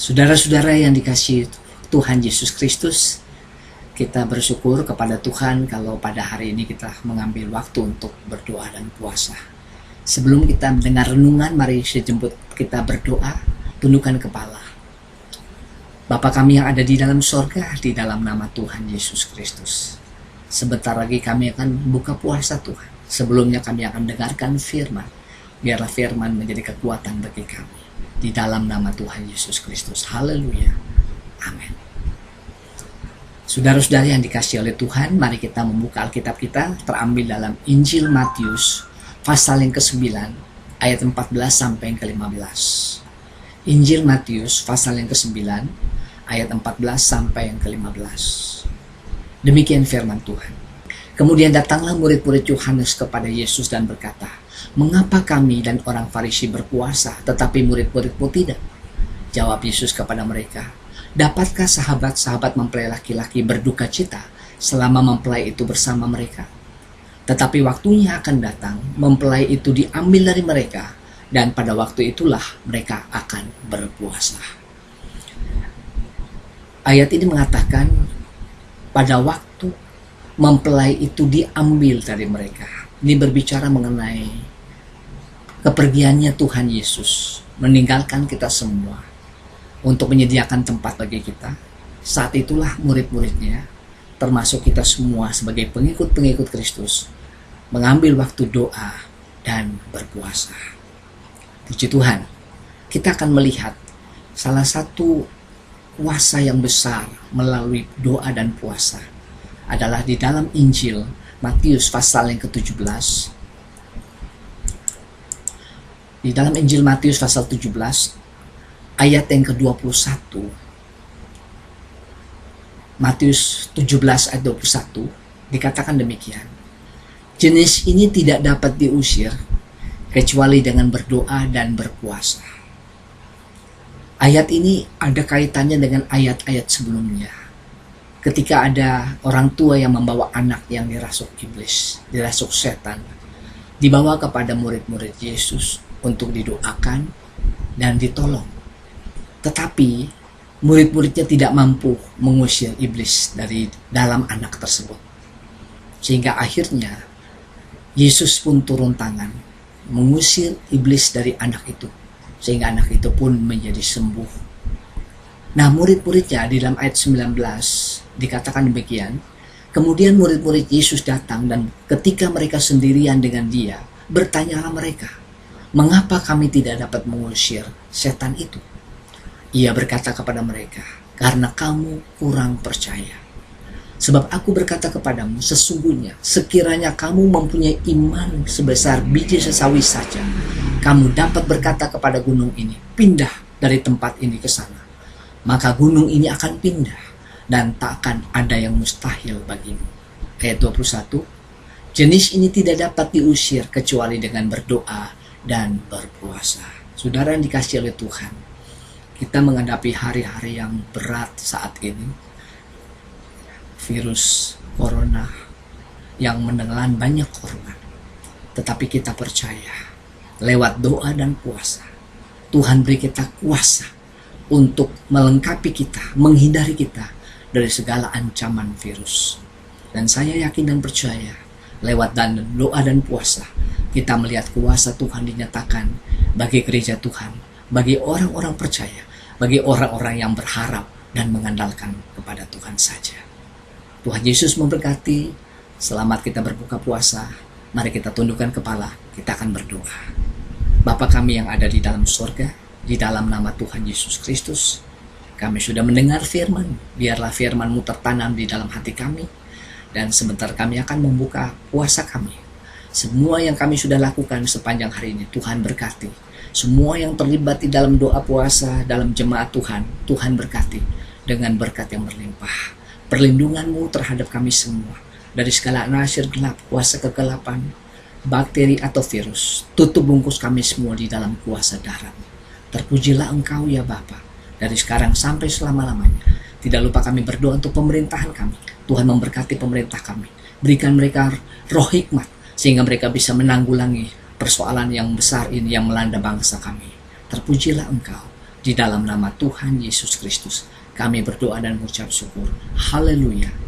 Saudara-saudara yang dikasihi Tuhan Yesus Kristus, kita bersyukur kepada Tuhan kalau pada hari ini kita mengambil waktu untuk berdoa dan puasa. Sebelum kita mendengar renungan, mari sejemput kita berdoa, tundukkan kepala. Bapa kami yang ada di dalam sorga, di dalam nama Tuhan Yesus Kristus. Sebentar lagi kami akan buka puasa Tuhan. Sebelumnya kami akan dengarkan firman. Biarlah firman menjadi kekuatan bagi kami. Di dalam nama Tuhan Yesus Kristus. Haleluya. Amin. Saudara-saudara yang dikasihi oleh Tuhan, mari kita membuka Alkitab kita terambil dalam Injil Matius pasal yang ke-9 ayat 14 sampai yang ke-15. Injil Matius pasal yang ke-9 ayat 14 sampai yang ke-15. Demikian firman Tuhan. Kemudian datanglah murid-murid Yohanes kepada Yesus dan berkata, "Mengapa kami dan orang Farisi berpuasa, tetapi murid-muridmu tidak?" Jawab Yesus kepada mereka, "Dapatkah sahabat-sahabat mempelai laki-laki berduka cita selama mempelai itu bersama mereka? Tetapi waktunya akan datang, mempelai itu diambil dari mereka, dan pada waktu itulah mereka akan berpuasa." Ayat ini mengatakan, pada waktu mempelai itu diambil dari mereka. Ini berbicara mengenai kepergiannya Tuhan Yesus, meninggalkan kita semua untuk menyediakan tempat bagi kita. Saat itulah murid-muridnya, termasuk kita semua sebagai pengikut-pengikut Kristus, mengambil waktu doa dan berpuasa. Puji Tuhan, kita akan melihat salah satu kuasa yang besar melalui doa dan puasa adalah di dalam Injil Matius pasal yang ke-17. Di dalam Injil Matius pasal 17 ayat yang ke-21. Matius 17 ayat 21 dikatakan demikian. "Jenis ini tidak dapat diusir kecuali dengan berdoa dan berpuasa." Ayat ini ada kaitannya dengan ayat-ayat sebelumnya. Ketika ada orang tua yang membawa anak yang dirasuk iblis, dirasuk setan, dibawa kepada murid-murid Yesus untuk didoakan dan ditolong. Tetapi murid-muridnya tidak mampu mengusir iblis dari dalam anak tersebut. Sehingga akhirnya Yesus pun turun tangan mengusir iblis dari anak itu. Sehingga anak itu pun menjadi sembuh. Nah, murid-muridnya di dalam ayat 19 dikatakan demikian. Kemudian murid-murid Yesus datang dan ketika mereka sendirian dengan dia, bertanyalah mereka, "Mengapa kami tidak dapat mengusir setan itu?" Ia berkata kepada mereka, "Karena kamu kurang percaya. Sebab aku berkata kepadamu, sesungguhnya sekiranya kamu mempunyai iman sebesar biji sesawi saja, kamu dapat berkata kepada gunung ini, pindah dari tempat ini ke sana. Maka gunung ini akan pindah dan tak akan ada yang mustahil bagimu." Ayat 21, "Jenis ini tidak dapat diusir kecuali dengan berdoa dan berpuasa." Saudara yang dikasihi oleh Tuhan, kita menghadapi hari-hari yang berat saat ini. Virus corona yang menelan banyak korban. Tetapi kita percaya, lewat doa dan puasa, Tuhan beri kita kuasa untuk melengkapi kita, menghindari kita dari segala ancaman virus. Dan saya yakin dan percaya, lewat doa dan puasa, kita melihat kuasa Tuhan dinyatakan bagi gereja Tuhan, bagi orang-orang percaya, bagi orang-orang yang berharap dan mengandalkan kepada Tuhan saja. Tuhan Yesus memberkati. Selamat kita berbuka puasa. Mari kita tundukkan kepala, kita akan berdoa. Bapa kami yang ada di dalam surga, di dalam nama Tuhan Yesus Kristus, kami sudah mendengar firman. Biarlah firman-Mu tertanam di dalam hati kami, dan sebentar kami akan membuka puasa kami. Semua yang kami sudah lakukan sepanjang hari ini, Tuhan berkati. Semua yang terlibat di dalam doa puasa, dalam jemaat Tuhan, Tuhan berkati dengan berkat yang berlimpah. Perlindungan-Mu terhadap kami semua, dari segala nasir gelap, kuasa kegelapan, bakteri atau virus. Tutup bungkus kami semua di dalam kuasa darah-Mu. Terpujilah Engkau ya Bapa, dari sekarang sampai selama-lamanya. Tidak lupa kami berdoa untuk pemerintahan kami. Tuhan memberkati pemerintah kami. Berikan mereka roh hikmat, sehingga mereka bisa menanggulangi persoalan yang besar ini yang melanda bangsa kami. Terpujilah Engkau. Di dalam nama Tuhan Yesus Kristus, kami berdoa dan mengucap syukur. Haleluya.